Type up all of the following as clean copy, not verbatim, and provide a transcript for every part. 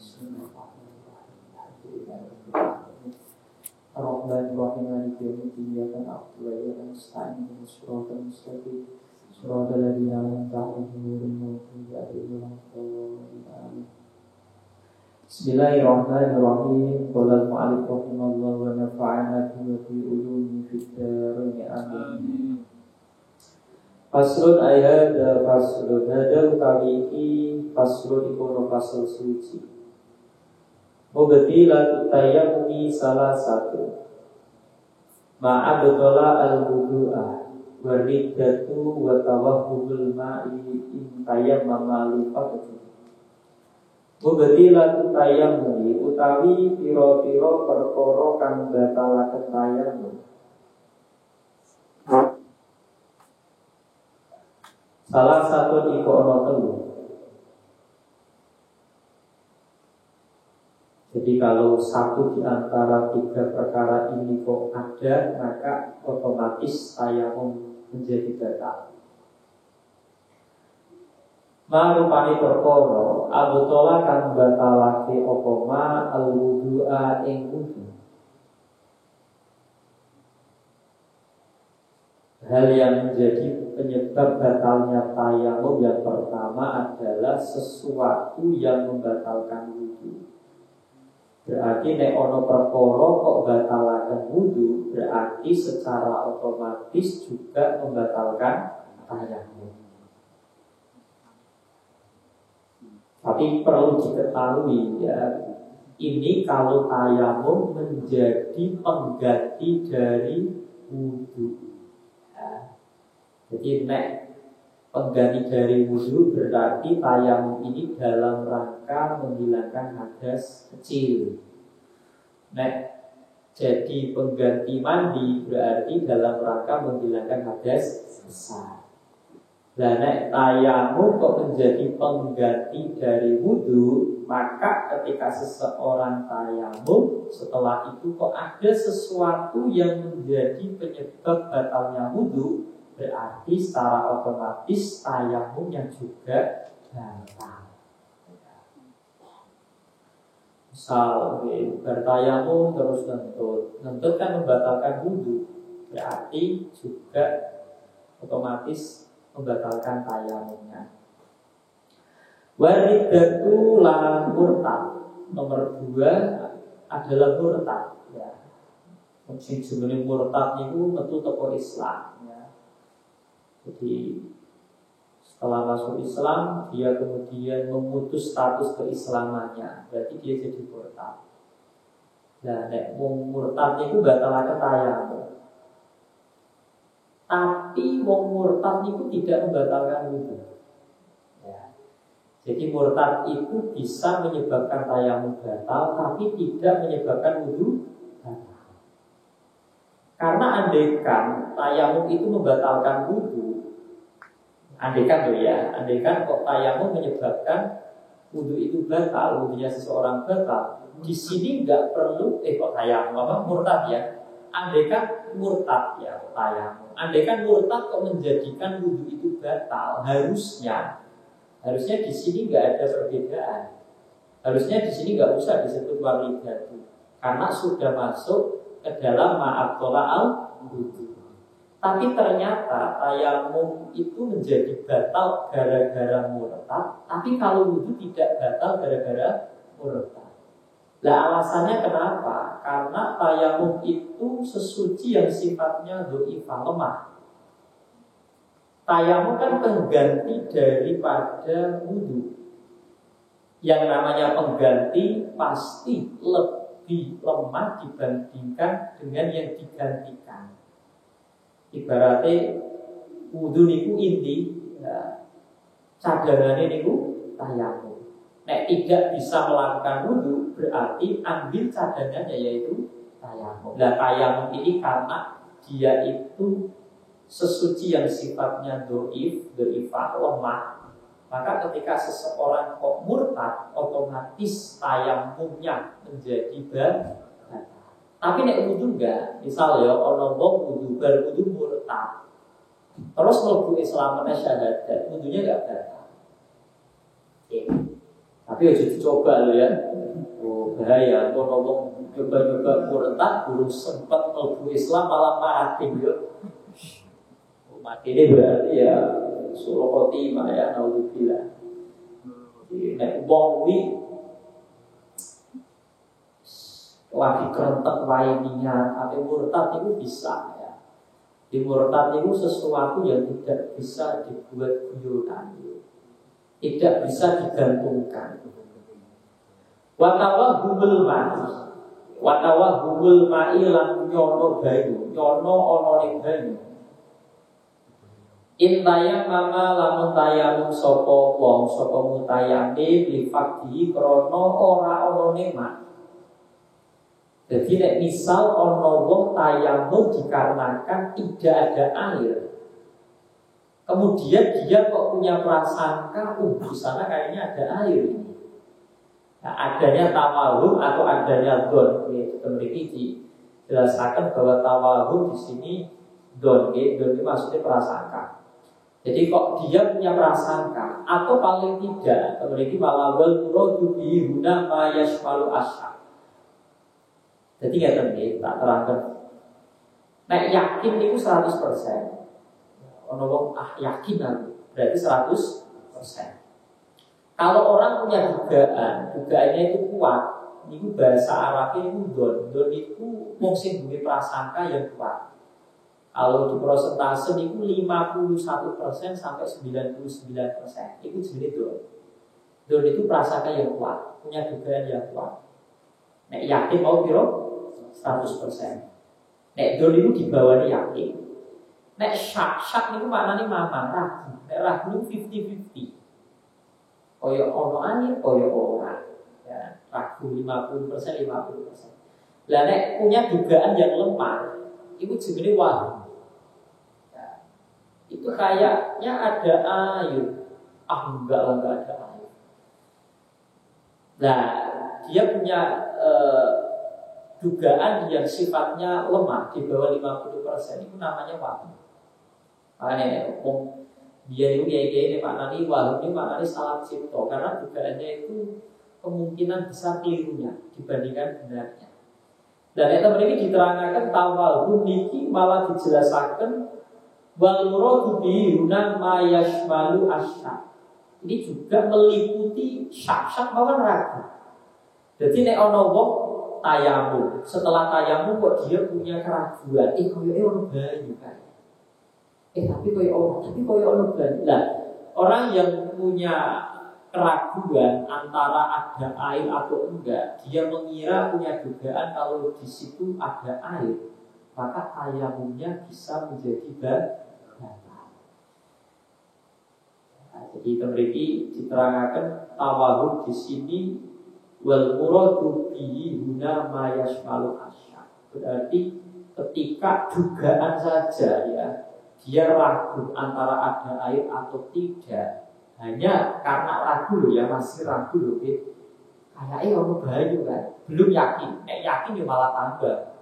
Ar-Rahman Ar-Rahim Maliki Yawmiddin Iyyaka na'budu wa iyyaka nasta'in ihdinas siratal mustaqim siratal ladzina an'amta 'alaihim ghairil maghdubi 'alaihim waladdallin. Bismillahirrahmanirrahim. Qala al-mu'allif rahimahullah wa nafa'ana bi ulumi fid dharain amin. Faslun ayat faslun hadal kami faslun ikono fasal suci. Mubtilah tayammumi salah satu ma'abtola al-wudu'ah waridatu wa tawahhumul ma'i in tayammama lifaqatu. Mubtilah tayammumi utawi pira-pira perkara kang batalaken tayammum. Salah satu iku ana telu. Jadi kalau satu di antara tiga perkara ini kok ada, maka otomatis tayammum menjadi batal. Marupane perkara abtola kang batalake apa ma al-wudu'a ing wudu. Hal yang menjadi penyebab batalnya tayammum yang pertama adalah sesuatu yang membatalkan wudu. Berarti nek ono perkara kok batalaken wudu, berarti secara otomatis juga membatalkan tayammum. Tapi perlu diketahui ya, ini kalau tayammum menjadi pengganti dari wudu. Ya. Jadi nek pengganti dari wudu berarti tayammum ini dalam rangka menghilangkan hadas kecil. Nek jadi pengganti mandi berarti dalam rangka menghilangkan hadas besar. Nah, nek tayammum kok menjadi pengganti dari wudu, maka ketika seseorang tayammum setelah itu kok ada sesuatu yang menjadi penyebab batalnya wudu, berarti secara otomatis tayammumnya juga batal. Misal bertayamum terus ngentut kan membatalkan wudu, berarti juga otomatis membatalkan tayamumnya. Waridatu lan murtad. Nomor 2 adalah murtad. Ya. Sing jenenge murtad niku metu teko Islam. Ya. Jadi setelah masuk Islam, dia kemudian memutus status keislamannya, berarti dia jadi murtad. Nah, nek murtad itu batalaken tayammum. Tapi wong murtad itu tidak membatalkan wudu. Ya. Jadi murtad itu bisa menyebabkan tayammum batal, tapi tidak menyebabkan wudu batal. Karena andaikan tayammum itu membatalkan wudu, andaikan kok tayammum menyebabkan wudu itu batal, wudunya seseorang batal, di sini nggak perlu kok tayammum murtad ya. Andaikan murtad ya tayammum. Andaikan murtad kok menjadikan wudu itu batal, harusnya di sini nggak ada perbedaan. Harusnya di sini nggak usah disebut waridatu, karena sudah masuk ke dalam ma'abtola al-wudu. Tapi ternyata tayammum itu menjadi batal gara-gara murtad, tapi kalau wudu tidak batal gara-gara murtad. Lah alasannya kenapa? Karena tayammum itu sesuci yang sifatnya dhaifah, lemah. Tayammum kan pengganti daripada wudu. Yang namanya pengganti pasti lebih lemah dibandingkan dengan yang digantikan. Ibaratnya wudu niku inti, ya, cadangannya niku tayammum. Nek tidak bisa melakukan wudu, berarti ambil cadangannya yaitu tayammum. Nah, tayammum ini karena dia itu sesuci yang sifatnya dhaifah, lemah, maka ketika seseorang kok murtad, otomatis tayammumnya menjadi batal. Tapi nek wudu enggak, misal ya ana wong wudu bar wudu murtad, terus mlebu Islam meneh syahadat, wudunya enggak batal. Tapi Tapi aja dicoba loh ya. Oh bahaya, kalau ngomong coba-coba murtad, belum sempat mlebu Islam malah mati yo. Mati ini berarti ya suruh khotimah ya, naudzubillah. Nek wong kuwi lagi kerentek wae niat, tapi murtad itu bisa ya. Di murtad itu sesuatu yang tidak bisa dibuat guyonan, tidak bisa digantungkan. Watawa hubul ma'i lan nyono banyu, nyono ana ning banyu. Intayang mama lamun tayamum sapa wong sapa mutayame bifakdi krana ora ana nikmat. Jadi nek misal ana wong tayamum dikarenakan tidak ada air, kemudian dia kok punya prasangka di sana kayaknya ada air. Nah, adanya tawahum atau adanya don, memiliki dijelaskan bahwa tawahum di sini don itu maksudnya prasangka. Jadi kok dia punya prasangka atau paling tidak memiliki malawal muradu bi huna ma yashmalu asya. Jadi nggak tentu tak terangkan. Nah yakin itu 100%. Ono wong yakin berarti 100%. Kalau orang punya dugaannya itu kuat, itu bahasa Arabnya itu don itu mungkin duwe prasangka yang kuat. Kalau di persentase itu 51% sampai 99%, itu jenis don. Don itu prasangka yang kuat, punya dugaan yang kuat. Nek yakin mau kira 100%. Nek don itu dibawah yakin. Nek syak itu maknanya mamang ragu. Nek ragu 50-50. Koyo ono air, koyo ora. Ya, ragu 50%, 50%. Lah nek punya dugaan yang lemah, itu jenis waham. Ya, itu kayaknya ada air. Enggak lah, enggak ada air. Nah, dia punya dugaan yang sifatnya lemah di bawah 50%, itu namanya waham. Makanya dia itu ini maknanya waham ini maknanya salah cipta, karena dugaannya itu kemungkinan besar kelirunya dibandingkan benarnya. Dan itu mereka diterangkan tawahum niki malah dijelaskan wal muradu bi huna ma yashmalu asya. Ini juga meliputi syak bahkan ragu. Jadi nek ana wong tayamum, setelah tayamum kok dia punya keraguan, koyo ono banyu kan. Tapi koyo ono banyu. Lah, orang yang punya keraguan antara ada air atau enggak, dia mengira punya dugaan kalau di situ ada air, maka tayamumnya bisa menjadi batal. Nah, jadi memiliki diterangkan tawahud di sini wal muradu bihi huna ma yashmalu asya. Berarti ketika dugaan saja ya, dia ragu antara ada air atau tidak, hanya karena ragu loh ya, masih ragu loh kayaknya orang banyu kan, belum yakin. Yakin ya malah tambah,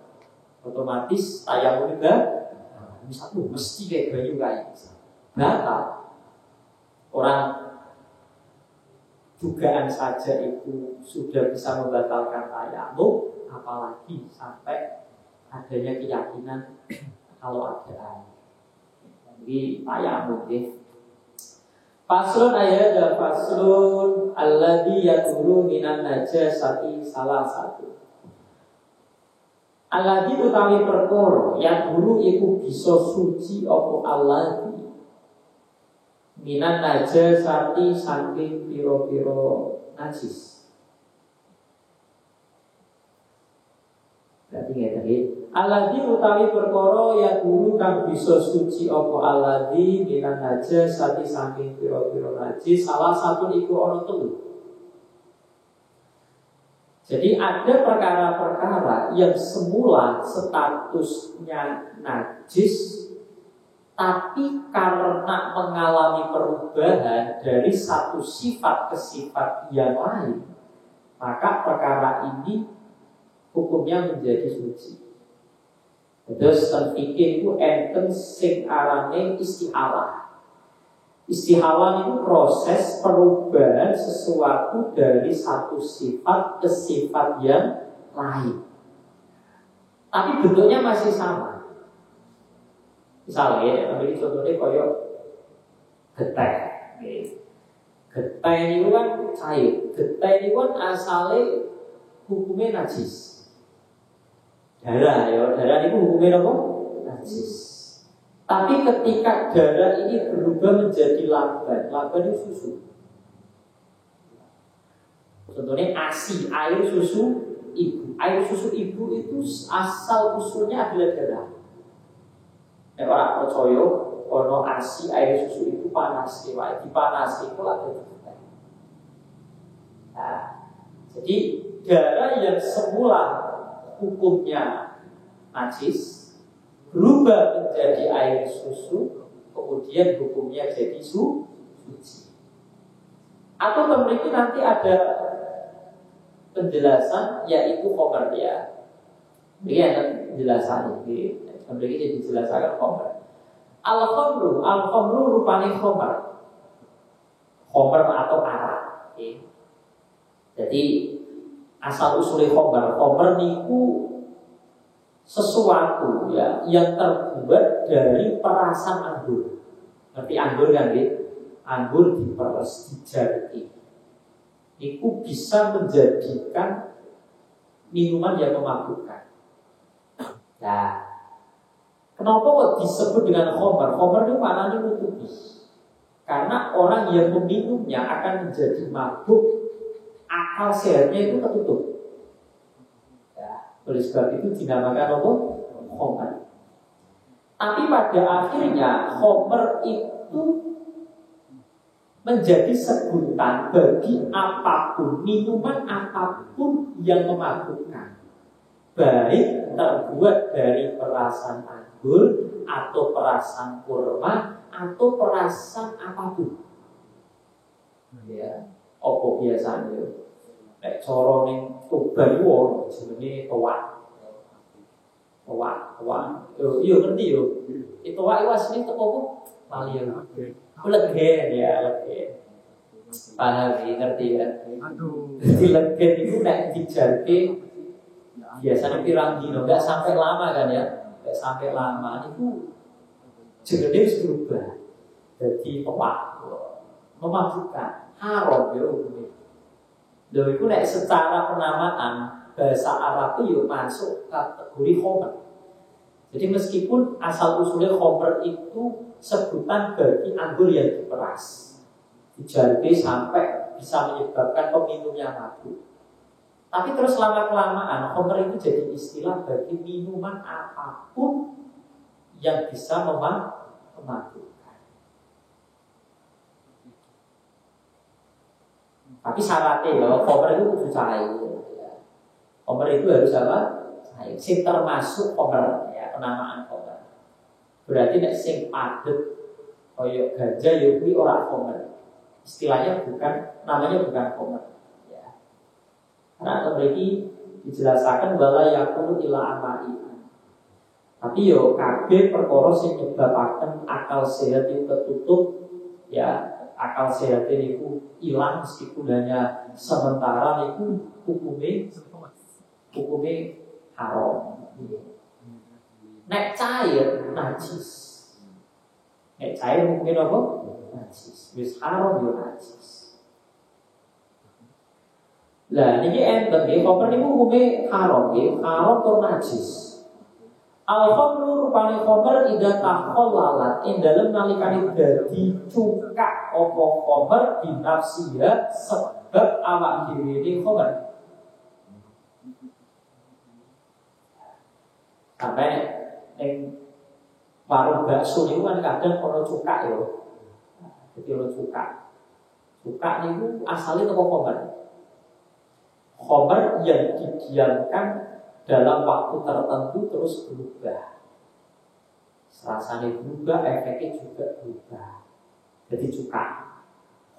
otomatis tayamum juga misalnya mesti kayak banyu kayak batal. Orang dugaan saja itu sudah bisa membatalkan tayamum, apalagi sampai adanya keyakinan kalau ada air. Jadi tayamum ya. Faslun ayat dan faslun alladhi yadulu minan najasati salah satu. Alladhi utawi perkara yang dulu itu bisa suci apa alladhi minan najasati saking piro-piro najis. Berarti nggak tadi. Alladhi utawi perkara ya dulu kang bisa suci apa alladhi minan najasati saking pira-pira najis, salah satu iku ana telu. Jadi ada perkara-perkara yang semula statusnya najis, tapi karena mengalami perubahan dari satu sifat ke sifat yang lain, maka perkara ini hukumnya menjadi suci. Terus terpikir itu enten sing arane isti'alah. Istihalan itu proses perubahan sesuatu dari satu sifat ke sifat yang lain, tapi bentuknya masih sama. Misalnya, ambil contohnya koyok getih. Getih itu kan cair. Getih itu kan asalnya hukumnya najis. Darah, ya darah itu hukumnya apa? Najis. Tapi ketika darah ini berubah menjadi laban, laban itu susu. Contohnya ASI, air susu ibu. Air susu ibu itu asal usulnya adalah darah. Orang percaya, ono ASI air susu ibu panas, dipanas itu ada. Nah, jadi darah yang semula hukumnya najis berubah menjadi air susu, kemudian hukumnya jadi suci. Atau memiliki nanti ada penjelasan, yaitu khomer ya. Ini ada penjelasan ini. Memiliki dijelaskan khomer. Al-khomru rupanya khomer. Khomer atau arak. Jadi asal usulnya khomer niku sesuatu ya yang terbuat dari perasan anggur. Ngerti anggur kan, anggur diperes, dijarki. Itu bisa menjadikan minuman yang memabukkan. Nah, kenapa kok disebut dengan khomer? Khomer itu maknanya nutupi. Karena orang yang meminumnya akan menjadi mabuk, akal sehatnya itu tertutup. Oleh sebab itu dinamakan apa? Khomer. Tapi pada akhirnya khomer itu menjadi sebutan bagi apapun, minuman apapun yang memabukkan, baik terbuat dari perasan anggur atau perasan kurma atau perasan apapun. Ya, apa biasanya? Nek cara ning Tuban iku jenenge toak. Toak. Yo ngerti yo. Toak iku asline teko apa? Lali ya. Legen ya, legen. Paham ngerti ya. Aduh. Legen iku nek dijarke biasanya pirang dino, enggak sampai lama kan ya. Enggak sampai lama niku jenenge wis berubah. Jadi toak. Memabukkan, haram yo. Lho itu secara penamaan bahasa Arab itu masuk kategori khomer. Jadi meskipun asal usulnya khomer itu sebutan bagi anggur yang diperas, dijarke sampai bisa menyebabkan peminumnya mabuk. Tapi terus lama-kelamaan khomer itu jadi istilah bagi minuman apapun yang bisa memabukkan. Tapi syaratnya bahwa khomer itu kudu cair. Khomer itu harus apa? Cair. Sing termasuk khomer ya, penamaan khomer. Berarti nek sing padet koyo ganja yo kuwi ora khomer. Istilahnya bukan, namanya bukan khomer. Ya. Karena memiliki dijelaskan bahwa yakunu ila amai. Tapi yo kabeh perkara sing nyebabaken akal sehat itu tertutup ya. Akal sehat itu hilang meskipun hanya sementara itu hukumnya haram. Nek cair najis. Nek cair mungkin apa? Najis. Wis haram yo najis. Lah niki enten nggih khomer niku hukumnya haram nggih, haram atau najis. Al-khamru rupane khomer ida takhallalat ing dalem nalikane dadi cukak apa khomer binafsiha sebab awak dhewe ning khomer. Sampai ning warung bakso niku kan kadang ono cukak yo. Dadi ono cukak. Cukak niku asale teko khomer. Khomer yang didiamkan dalam waktu tertentu terus berubah. Rasanya berubah, efeknya juga berubah. Jadi cuka.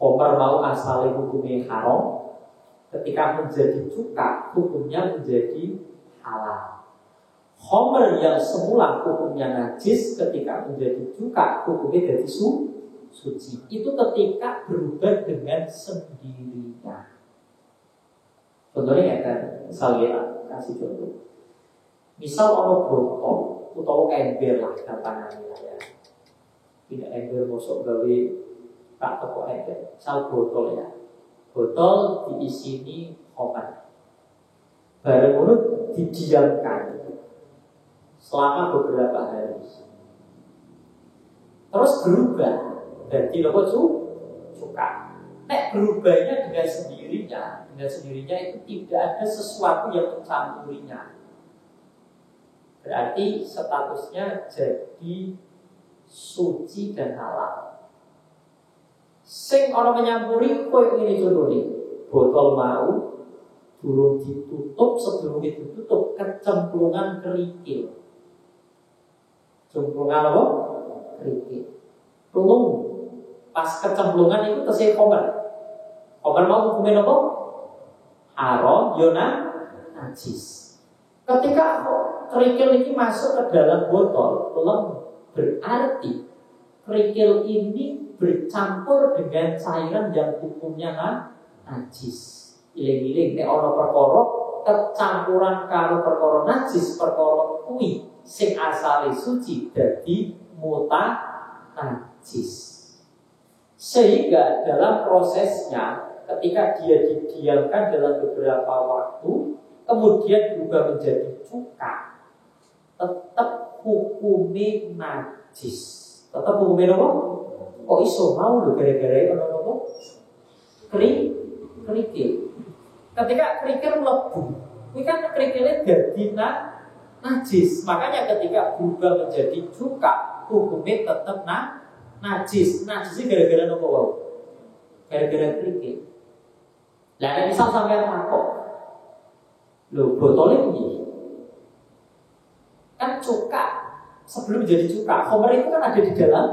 Khomer mau asalnya hukumnya haram, ketika menjadi cuka hukumnya menjadi halal. Khomer yang semula hukumnya najis, ketika menjadi cuka hukumnya jadi suci. suci. Itu ketika berubah dengan sendirinya. Contohnya ya kan, misalnya kasih contoh. Misal ono botol utawa ember lah gampangane ya. Tidak ember mosok gawe tak teko ember. Misal botol ya. Botol diisi ini obat. Barang ngono didiamkan selama beberapa hari. Terus berubah jadi apa cuka. Nek berubahnya dengan sendirinya itu tidak ada sesuatu yang mencampurinya. Berarti statusnya jadi suci dan halal. Sing orang menyampuri koyo ngene contohnya. Botol mau durung ditutup, sebelum ditutup kecemplungan kerikil. Cemplungan apa? Kerikil. Tolong pas kecemplungan itu tesih komer. Komer mau hukumnya apa? Haram, yona, najis. Ketika kerikil ini masuk ke dalam botol, tolong berarti kerikil ini bercampur dengan cairan yang hukumnya najis. Iling-iling nek ana perkara kecampuran karo perkara najis, perkara kuwi sing asale suci dadi najis. Sehingga dalam prosesnya ketika dia didiamkan dalam beberapa waktu kemudian berubah menjadi cuka, tetap hukumnya najis. Tetap hukumnya apa? Kok iso mau lho gara-gara ono apa? Kerikil. Ketika kerikil mlebu, ini kan kerikilnya jadi najis. Makanya ketika berubah menjadi cuka, hukumnya tetap najis. Najisnya gara-gara apa? Gara-gara kerikil. Nah, misal sampai takut, loh botolnya ini kan cuka. Sebelum menjadi cuka, homer itu kan ada di dalam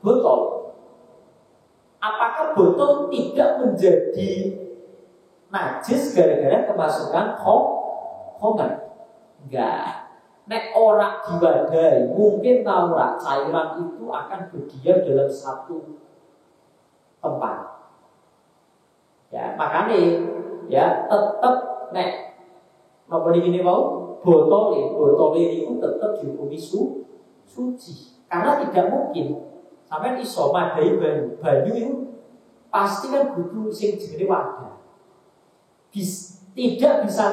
botol. Apakah botol tidak menjadi najis gara-gara kemasukan homer? Enggak. Nek ora diwadai, mungkin tahu ora cairan itu akan berdiam dalam satu tempat. Ya, makanya ya tetap nek napa niki mau botol itu tetap dihukumi suci. Karena tidak mungkin sampai iso madai banyu itu pasti kan butuh sing jenenge wadah. Tidak bisa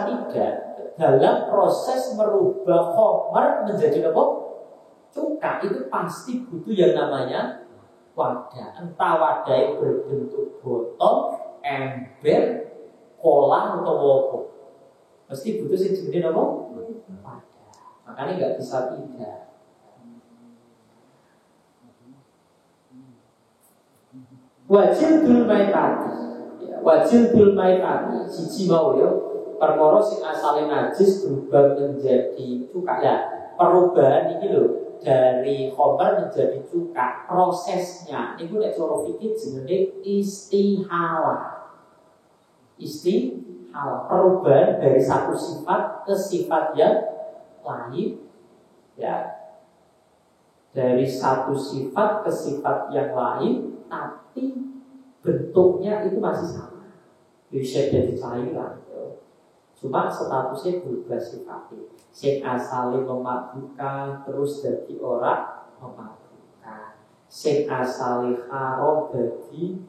dalam proses merubah khamar menjadi apa? Cuka itu pasti butuh yang namanya wadah. Entah wadah yang berbentuk botol, ember, kolam atau apa. Mesti butuh sing jenenge apa? Wadah. Makanya nggak bisa tidak. Wajil bil maitati. Wajil bil maitati siji mau ya. Perkara sing asale najis berubah menjadi cuka. Ya, perubahan ini lho dari khamar menjadi cuka. Prosesnya niku nek cara fikih jenenge istihala. Istihala, perubahan dari satu sifat ke sifat yang lain. Ya. Dari satu sifat ke sifat yang lain, tapi bentuknya itu masih sama. Bisa jadi cairan. Cuma statusnya berubah sifatnya. Sing asale memabukkan terus jadi ora memabukkan. Sing asale haram jadi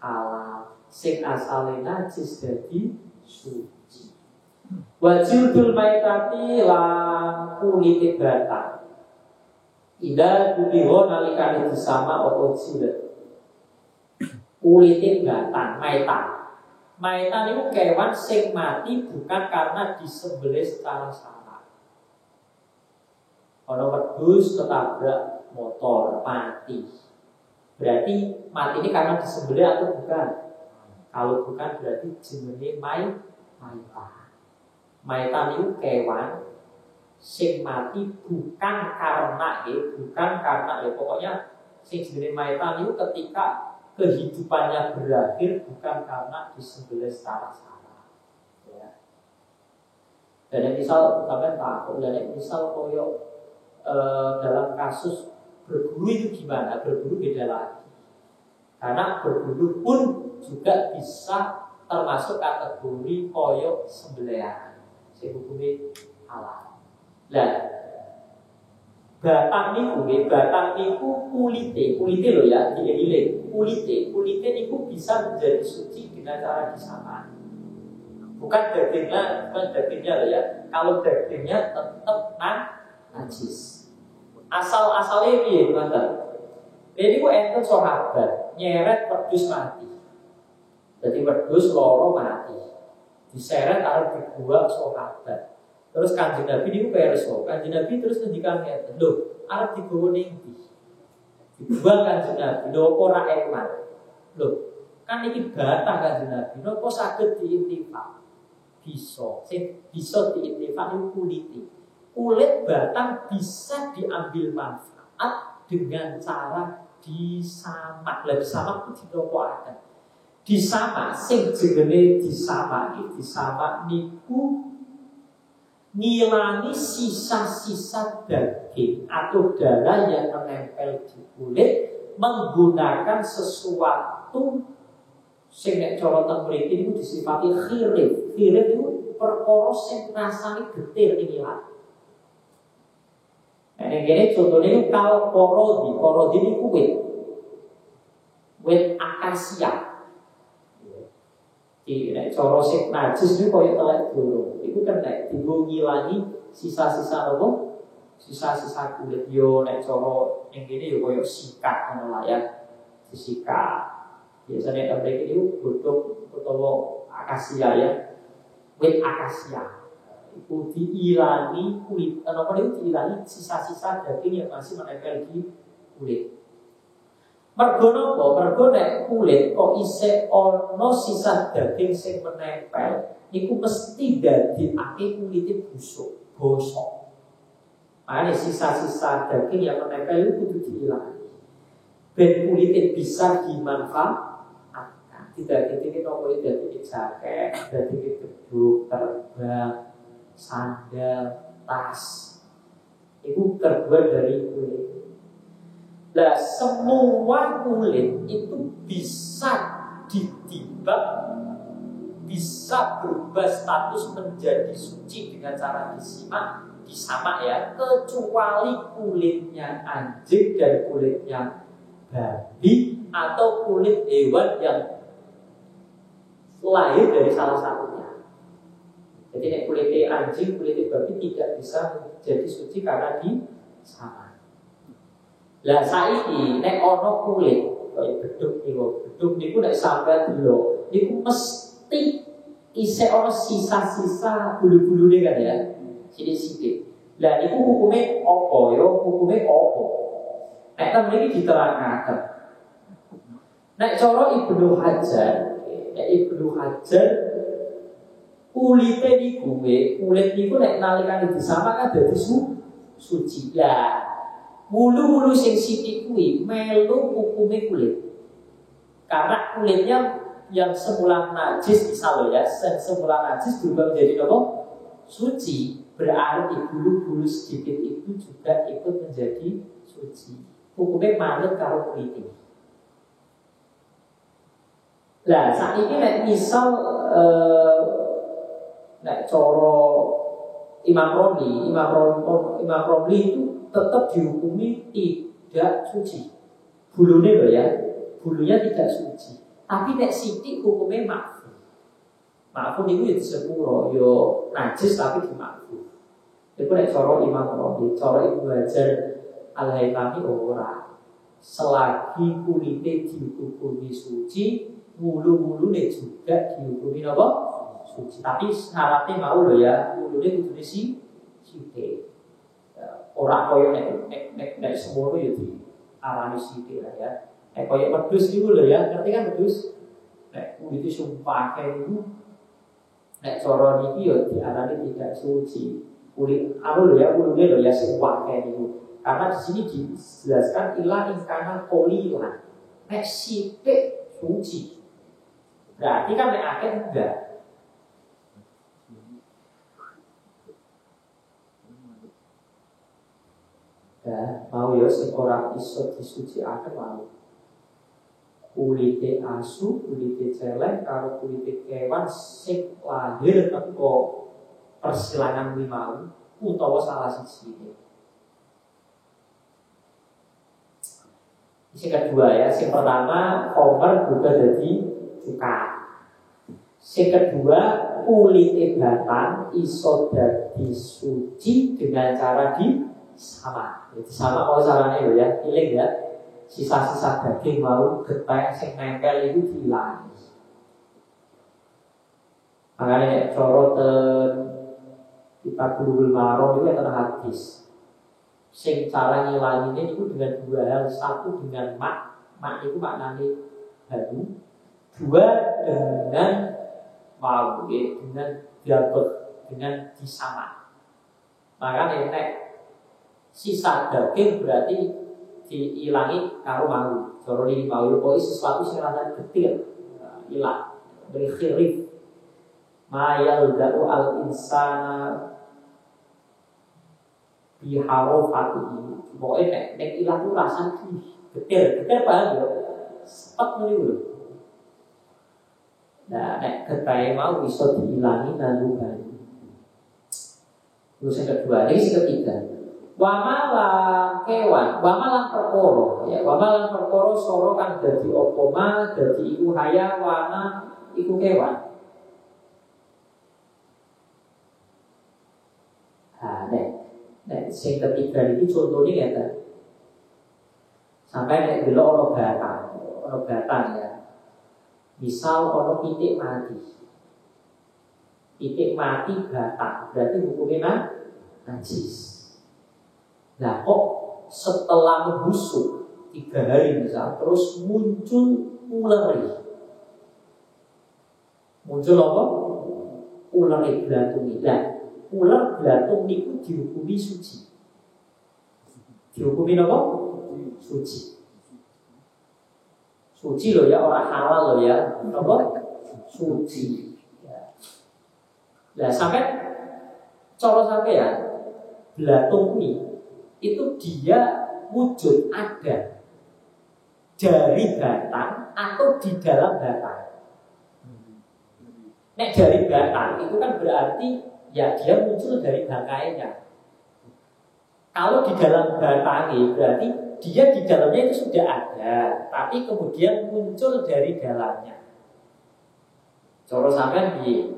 halal. Sing asale najis jadi suci. Wajildul maitati lan kulite batak. Ida dubiho nalikane disama apa jilat. Kulite batang maitan. Maitan itu kewan sing mati bukan karena disembelih secara salah. Ono wedhus ketabrak motor mati. Berarti mati ini karena disembelih atau bukan? Kalau bukan berarti jenenge maitan. Maitan itu kewan sing mati bukan karena pokoknya sing jenenge maitan itu ketika kehidupannya berakhir bukan karena disembelih secara salah. Ya. Dan misal sampai takut, dan misal koyo dalam kasus berburu itu gimana? Berburu beda lagi. Karena berbulu pun juga bisa termasuk kategori koyok sembelihan. Sing hukume halal. Lah, batang niku kulite lho ya, dile-dile. Kulite niku bisa menjadi suci dengan cara disamak. Bukan dagingnya loh ya. Kalau dagingnya tetap najis. Asal-asalnya piye, Mas? Ini ku enten sahabat nyeret wedhus mati. Jadi wedhus loro mati. Diseret arep dibuang sahabat. Terus Kanjeng Nabi niku pirsa. Kanjeng Nabi terus ngendikan ngeten, "Lho, arep digawa ning ndi?" Dibuang Kanjeng Nabi, "Lho ora eman." Lho, kan iki batang Kanjeng Nabi, napa saged diintifak? Bisa. Sing bisa diintifak niku kulite. Kulit batang bisa diambil manfaat dengan cara disamak. Lah disamak itu ditokoaken. Disamak sing jenenge disamak niku ngilangi sisa-sisa daging atau darah yang menempel di kulit menggunakan sesuatu sing nek cara teng mriki niku disifati khirif. Khirif niku perkara sing rasane getir ing ilat. Nah, ini contohnya kalau korodi ini wit akasia. Di coro sing najis itu koyo telek dulu. Itu kan nek digo ngilangi sisa-sisa apa? Sisa-sisa kulit yo nek coro yang gini yo koyo sikat ngono lah ya. Disikat. Biasanya mereka itu butuh utawa akasia ya. Wit akasia. Itu diilangi kulit, kenapa itu diilangi sisa-sisa daging yang masih menempel di kulit. Mergo napa? Mergo nek kulit kok isih ana sisa daging sing menempel, iku mesti dadekake kulite busuk, bosok. Makanya sisa-sisa daging yang menempel itu kudu diilangi. Ben kulite bisa dimanfaatkan. Tidak dadi nopo dadi jaket, dadi gedung terbang, sandal, tas itu terbuat dari kulit. Nah, semua kulit itu bisa ditimbang, bisa berubah status menjadi suci dengan cara disamak ya, kecuali kulitnya anjing dan kulitnya babi atau kulit hewan yang lahir dari salah satunya. Jadi nek kulite anjing, kulite babi tidak bisa menjadi suci karena disamak. Lah saiki nek ana kulit kaya bedhug niku nek sampeyan delok niku mesti isih ana sisa-sisa bulu-bulune kan ya. Sithik-sithik. Lah niku hukume apa ya? Hukume apa? Nek ten mriki diterangaken. Nek cara Ibnu Hajar kulite niku kulit niku nek nalikane disamak kan dadi suci. Lah bulu-bulu sing sithik kuwi melu hukume kulit. Karena kulitnya yang semula najis misal ya, semula najis berubah menjadi apa? Suci. Berarti bulu-bulu sedikit itu juga ikut menjadi suci. Hukumnya manut karo kulit ini. Lah saat ini nek misal nek coro Imam Romli itu tetap dihukumi tidak suci. Bulunya loh ya, bulunya tidak suci. Tapi nek sithik hukumnya makfu. Makfu itu ya disepuro, yo najis tapi dimakfu. Itu nek coro Imam Romli, coro Ibnu Hajar Al-Haytami ora. Selagi kulite dihukumi suci, bulu-bulune juga dihukumi apa? Suci. Tapi syaratnya mau loh ya, bulunya kudune sithik. Orang koyo nek semono ya di arani sithik lah ya. Nek koyo wedhus niku lho ya, ngerti kan wedhus? Nek kulite sumpah niku nek cara niki ya diarani tidak suci. Kulit lho ya, kulune lho ya sumpah niku. Karena di sini dijelaskan ilah ingkana qolilan. Nek sithik suci. Berarti kan nek akeh enggak. Ya, mau ya sing ora iso disuci akan mau. kulite asu, kulite celeng karo kulite kewan sing lahir teko persilangan kuwi mau utawa salah siji. Yang kedua ya, yang pertama komer juga jadi cuka. Yang kedua kulit batang iso dadi suci dengan cara disama. Jadi sama kalau caranya ya, iling ya. Sisa-sisa daging mau getih sing nempel itu diilangi. Makanya coroten kita Bulughul Maram itu yang hadis. Sing cara ngilanginnya itu dengan dua hal. Satu dengan mak itu maknanya baru. Dua dengan mau, dengan diabot, dengan disama. Makanya nek sisa daging berarti diilangi karo mau. Cara ini mau itu sesuatu yang rasanya getir, hilang, berkhilif. Mayal da'u al-insana biharofati. Pokoknya nek ilang itu rasanya getir paham ya? Sepet dulu. Nah, nek getai mau bisa diilangi nandungan. Terus yang kedua, ini yang ketiga. Wamalan kewan, wamalan perkoro, ya wamalan perkoro soro kan dadi opoma, dadi iku hayawana, iku kewan. Nah, nek sing ketiga ini contohnya ya kan. Sampai nek delok ono batang ya. Misal ono pitik mati. Pitik mati batang, berarti hukumnya najis. Nah kok setelah membusuk 3 hari misal terus muncul uleri. Muncul apa? Uleri belatung. Nah, ular belatung niku dihukumi suci. Dihukumi apa? Suci. Suci loh ya, orang halal loh ya. Apa? Suci. Nah sampai cara sampai ya belatung ini itu dia wujud ada dari batang atau di dalam batang. Nek dari batang itu kan berarti ya dia muncul dari bangkainya. Kalau di dalam batang berarti dia di dalamnya itu sudah ada, tapi kemudian muncul dari dalamnya. Coro sampean piye?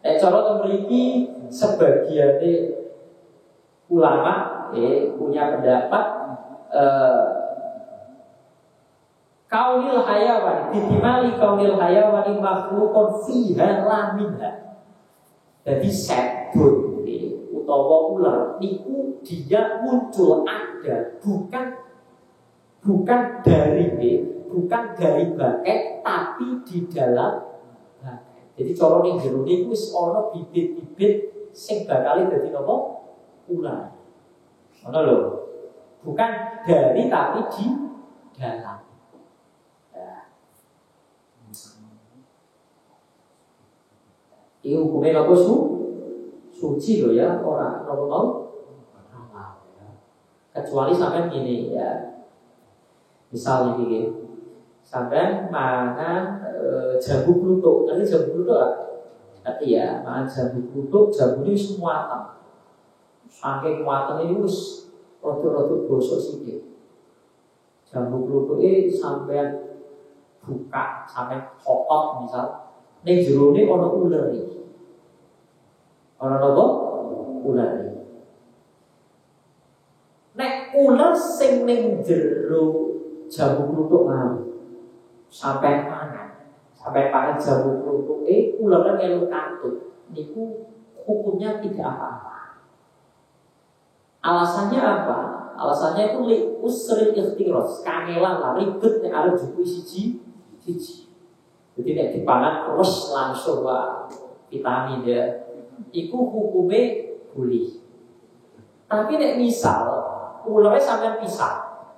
Nek coro memiliki sebagian ulama punya pendapat kaunil hayawan bitimali kaunil hayawan makhlukun fiha laminha. Jadi sedun utawa ular niku dia muncul ada bukan dari bangkai tapi di dalam bangkai. Jadi cara ning jero niku wis ana bibit-bibit sing bakal dadi napa? Ular. Mana loh? Bukan dari tapi di dalam. Nah. Ini hukumnya apa suci loh ya, orang mau kecuali sampai gini ya. Misalnya gini, sampai mangan jambu kluthuk. Nanti jambu kluthuk tapi ya mangan jambu kluthuk, jambu ini semua matang. Saking matang ini wis rodok-rodok bosok sikit. Jambu kluthuk sampai buka, sampai cokot misal. Ning jero ne ana ular iki. Ana apa? Ular iki. Nek ular sing ning jero jambu kluthuk mau sampai pangan jambu kluthuk ularnya melu katut. Niku hukumnya tidak apa-apa. Alasannya apa? Alasannya itu li usri ikhtiros, kangelan lah ribet nek arep juku siji. Jadi nek dipangan terus langsung vitamin ya. Iku hukume boleh. Tapi nek misal ularnya sampean pisah,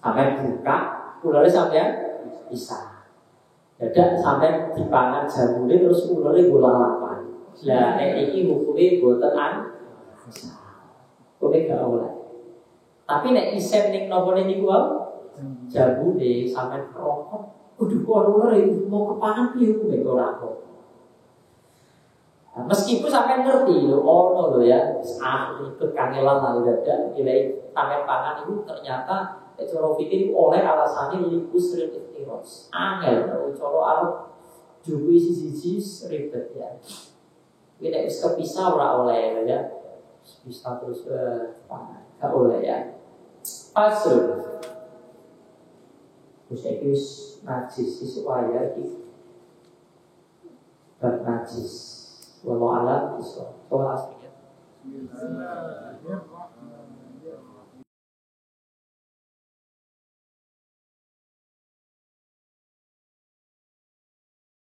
sampean buka, ularnya sampean pisah. Dadak sampean dipangan jambune terus ularnya bola-lapan. Lah nek iki hukume boten pisah. Kowe gak oleh. Tapi nek isen ning napa niku jabu deh sampai kerokok. Udah koruler itu mau kepangan piye ku mek ora kok. Meskipun sampai ngerti lho, ono lho ya, ikut kangelan lalu dadak nilai sampai pangan itu ternyata cara pikir oleh alasannya lipus ribet angel, cara arep jubu siji ribet ya. Ini nek wis kepisah ora oleh ya. Bisa terus pangan, gak oleh ya. Pasrul. Terus iki wis najis supaya iki bab najis. Wallahu a'lam bishawab. Soal aslinya.